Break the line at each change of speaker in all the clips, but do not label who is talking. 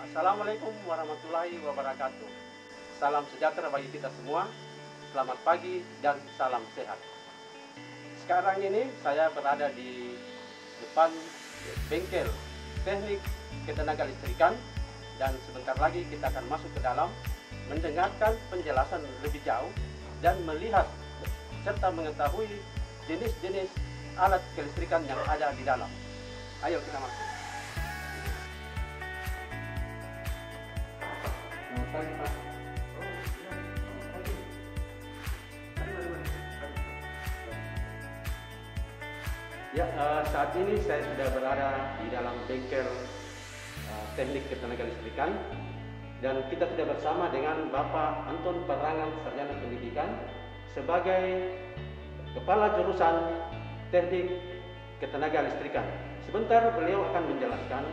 Assalamualaikum warahmatullahi wabarakatuh. Salam sejahtera bagi kita semua. Selamat pagi dan salam sehat. Sekarang ini saya berada di depan bengkel teknik ketenaga listrikan dan sebentar lagi kita akan masuk ke dalam mendengarkan penjelasan lebih jauh dan melihat serta mengetahui jenis-jenis alat kelistrikan yang ada di dalam. Ayo kita masuk. Selamat pagi, Pak. Ya, saat ini saya sudah berada di dalam bengkel teknik ketenaga listrikan dan kita sudah bersama dengan Bapak Anton Perangan, Sarjana Pendidikan sebagai Kepala Jurusan Teknik Ketenaga Listrikan. Sebentar beliau akan menjelaskan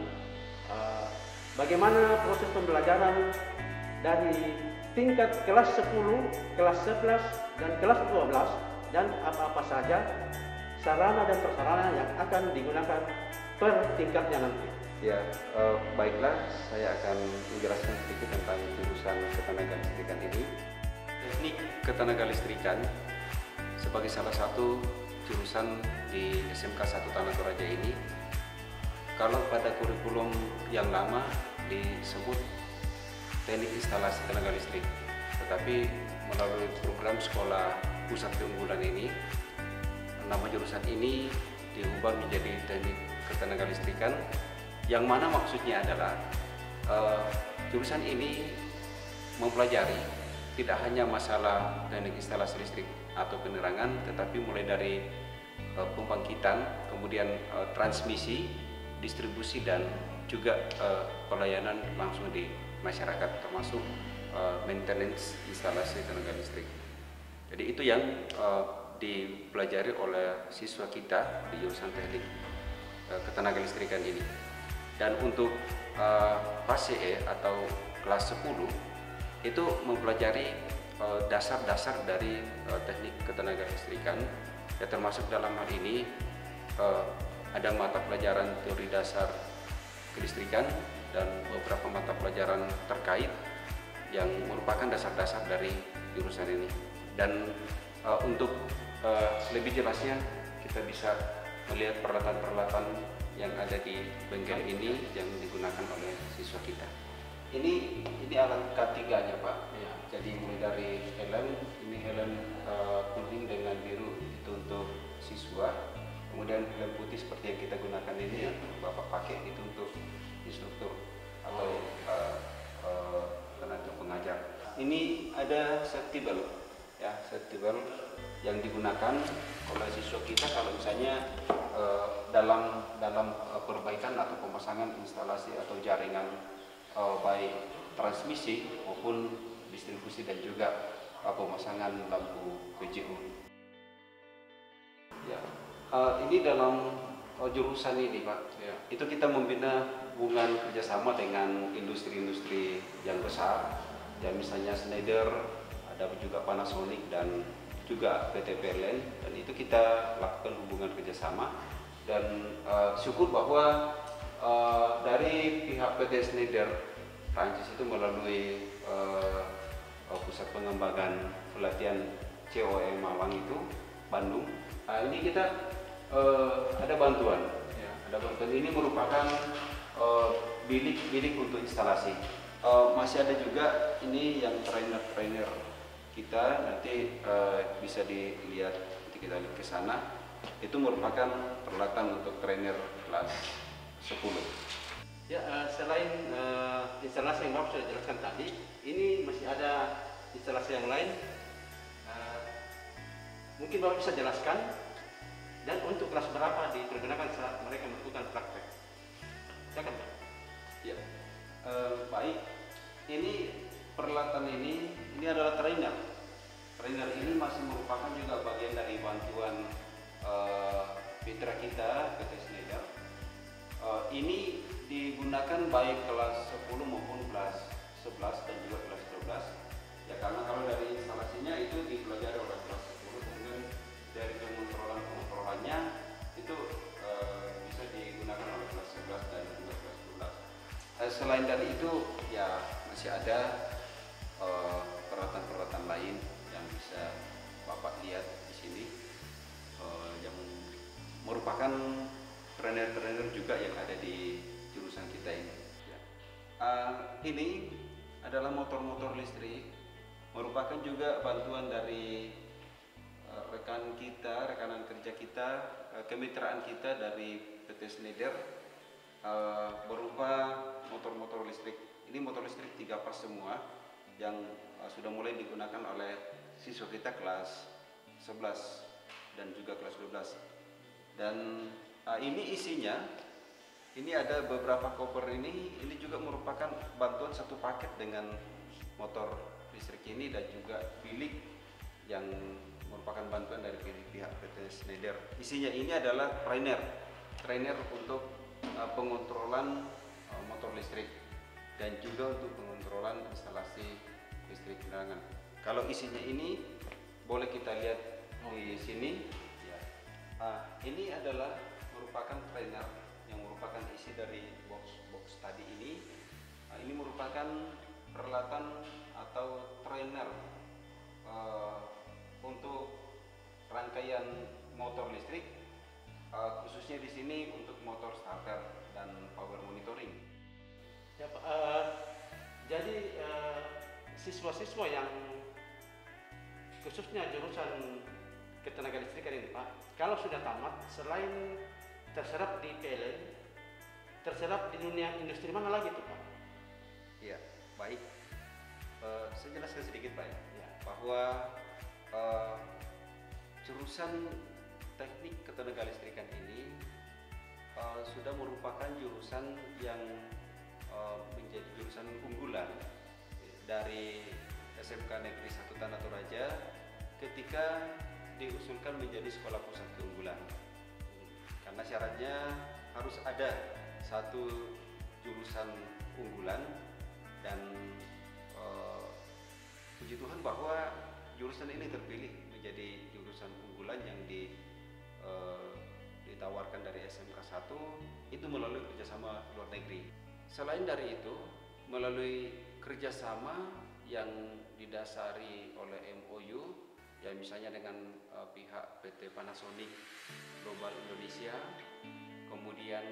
bagaimana proses pembelajaran dari tingkat kelas 10, kelas 11, dan kelas 12 dan apa-apa saja sarana dan prasarana yang akan digunakan per tingkatnya nanti.
Ya, baiklah, saya akan menjelaskan sedikit tentang jurusan ketenaga listrikan ini. Teknik ketenaga listrikan sebagai salah satu jurusan di SMK 1 Tanah Toraja ini, kalau pada kurikulum yang lama disebut teknik instalasi tenaga listrik, tetapi melalui program sekolah pusat keunggulan ini, nama jurusan ini diubah menjadi teknik ketenaga listrikan, yang mana maksudnya adalah jurusan ini mempelajari tidak hanya masalah teknik instalasi listrik atau penerangan, tetapi mulai dari pembangkitan, kemudian transmisi, distribusi, dan juga pelayanan langsung di masyarakat, termasuk maintenance instalasi tenaga listrik. Jadi itu yang dipelajari oleh siswa kita di jurusan teknik ketenaga listrikan ini. Dan untuk fase E atau kelas 10 itu mempelajari dasar-dasar dari teknik ketenaga listrikan, ya, termasuk dalam hal ini ada mata pelajaran teori dasar kelistrikan dan beberapa mata pelajaran terkait yang merupakan dasar-dasar dari jurusan ini. Dan untuk lebih jelasnya kita bisa melihat peralatan-peralatan yang ada di bengkel ini yang digunakan oleh siswa kita. Ini alat K3-nya, Pak. Ya. Jadi mulai dari helm, ini helm kuning dengan biru itu untuk siswa. Kemudian helm putih seperti yang kita gunakan ini yang Bapak pakai itu untuk instruktur atau tenaga pengajar. Ini ada safety belt, ya, safety belt yang digunakan oleh siswa kita kalau misalnya dalam perbaikan atau pemasangan instalasi atau jaringan baik transmisi maupun distribusi dan juga pemasangan lampu PJU. Ya, ini dalam jurusan ini, Pak. Ya. Itu kita membina hubungan kerjasama dengan industri-industri yang besar, ya, misalnya Schneider, ada juga Panasonic dan juga PT PLN, dan itu kita lakukan hubungan kerjasama. Dan syukur bahwa dari pihak PT Schneider Prancis itu melalui pusat pengembangan pelatihan COE Malang itu Bandung, ini kita ada bantuan, ya, ada bantuan. Ini merupakan bilik untuk instalasi. Masih ada juga ini yang trainer kita, nanti bisa dilihat nanti kita lihat ke sana. Itu merupakan peralatan untuk trainer kelas 10.
Ya, selain instalasi yang Bapak sudah jelaskan tadi, ini masih ada instalasi yang lain. Mungkin Bapak bisa jelaskan, dan untuk kelas berapa dipergunakan saat mereka melakukan praktek. Silakan, Pak.
Ya, baik. Ini peralatan ini adalah trainer. Trainer ini masih merupakan juga bagian dari bantuan mitra kita PT Schneider. Ini digunakan baik kelas 10 maupun kelas 11 dan juga kelas 12. Ya, karena kalau dari instalasinya itu dipelajari oleh kelas 10, kemudian dari pengontrolannya itu bisa digunakan oleh kelas 11 dan juga kelas 12. selain dari itu ya masih ada peralatan-peralatan lain yang bisa Bapak lihat di sini, yang merupakan trainer-trainer juga yang ada di jurusan kita ini. Ya. Ini adalah motor-motor listrik, merupakan juga bantuan dari rekanan kerja kita, kemitraan kita dari PT Schneider, berupa motor-motor listrik. Ini motor listrik 3 pas semua yang sudah mulai digunakan oleh siswa kita kelas 11 dan juga kelas 12. Dan ini isinya, ini ada beberapa koper ini juga merupakan bantuan satu paket dengan motor listrik ini, dan juga bilik yang merupakan bantuan dari pihak PT Schneider. Isinya ini adalah trainer untuk pengontrolan motor listrik dan juga untuk pengontrolan instalasi listrik kendaraan. Kalau isinya ini boleh kita lihat di sini. Ya. Ini adalah merupakan trainer yang merupakan isi dari box tadi ini. Ini merupakan peralatan atau trainer untuk rangkaian motor listrik, khususnya di sini untuk motor starter dan power monitoring.
Ya, Pak, jadi siswa-siswa yang khususnya jurusan ketenagalistrikan ini, Pak, kalau sudah tamat, selain terserap di PLN, terserap di dunia industri mana lagi tuh, Pak?
Iya, baik. Saya jelaskan sedikit, Pak,
Ya.
Bahwa jurusan teknik ketenagalistrikan ini sudah merupakan jurusan yang menjadi jurusan unggulan dari SMK Negeri 1 Tanah Toraja ketika diusulkan menjadi sekolah pusat keunggulan. Karena syaratnya harus ada satu jurusan unggulan, dan puji Tuhan bahwa jurusan ini terpilih menjadi jurusan unggulan yang ditawarkan dari SMK 1 itu melalui kerjasama luar negeri. Selain dari itu, melalui kerjasama yang didasari oleh MOU, ya misalnya dengan pihak PT Panasonic Global Indonesia, kemudian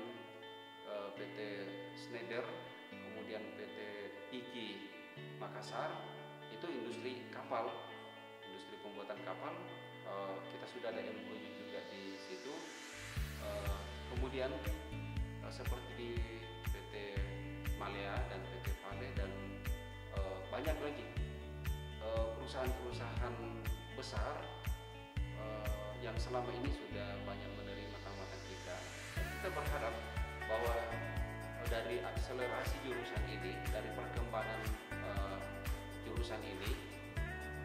PT Schneider, kemudian PT IKI Makassar, itu industri kapal, industri pembuatan kapal, kita sudah ada MOU juga di situ. Kemudian seperti di PT Malea dan PT Vale dan banyak lagi perusahaan-perusahaan besar yang selama ini sudah banyak menerima tamatan kita. Kita berharap bahwa dari akselerasi jurusan ini, dari perkembangan jurusan ini,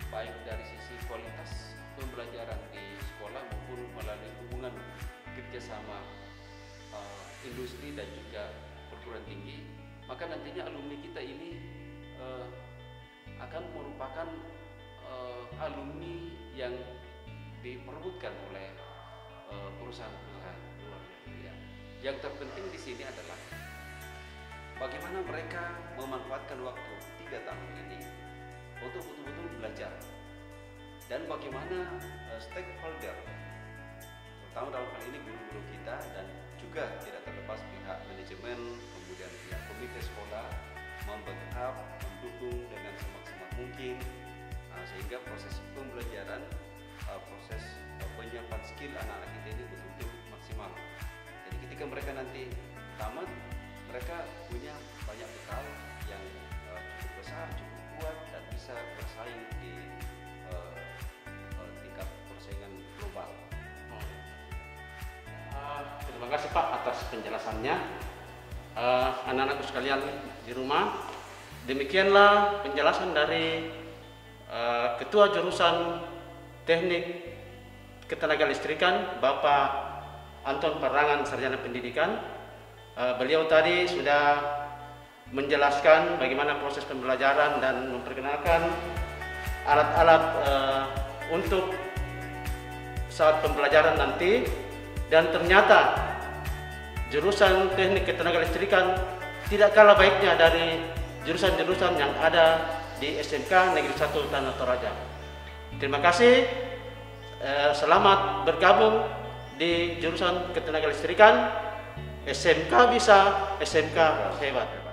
baik dari sisi kualitas pembelajaran di sekolah maupun melalui hubungan kerjasama industri dan juga perguruan tinggi, maka nantinya alumni kita ini akan merupakan alumni yang diperebutkan oleh perusahaan-perusahaan luar negeri. Yang terpenting di sini adalah bagaimana mereka memanfaatkan waktu 3 tahun ini untuk betul-betul belajar, dan bagaimana stakeholder, terutama dalam hal ini guru-guru kita dan juga tidak terlepas pihak manajemen, kemudian pihak komite sekolah, membackup, mendukung dengan semaksimal mungkin, sehingga proses pembelajaran, proses penyiapan skill anak-anak kita ini betul-betul maksimal. Jadi ketika mereka nanti tamat, mereka punya banyak bekal yang cukup besar, cukup kuat, dan bisa bersaing di tingkat persaingan global.
Terima kasih Pak atas penjelasannya. Anak-anakku sekalian di rumah, demikianlah penjelasan dari Ketua Jurusan Teknik Ketenagalistrikan Bapak Anton Parangan, Sarjana Pendidikan. Beliau tadi sudah menjelaskan bagaimana proses pembelajaran dan memperkenalkan alat-alat untuk saat pembelajaran nanti. Dan ternyata jurusan teknik ketenagalistrikan tidak kalah baiknya dari jurusan-jurusan yang ada di SMK Negeri 1 Tanah Toraja. Terima kasih, selamat bergabung di jurusan Ketenagalistrikan. SMK bisa, SMK hebat.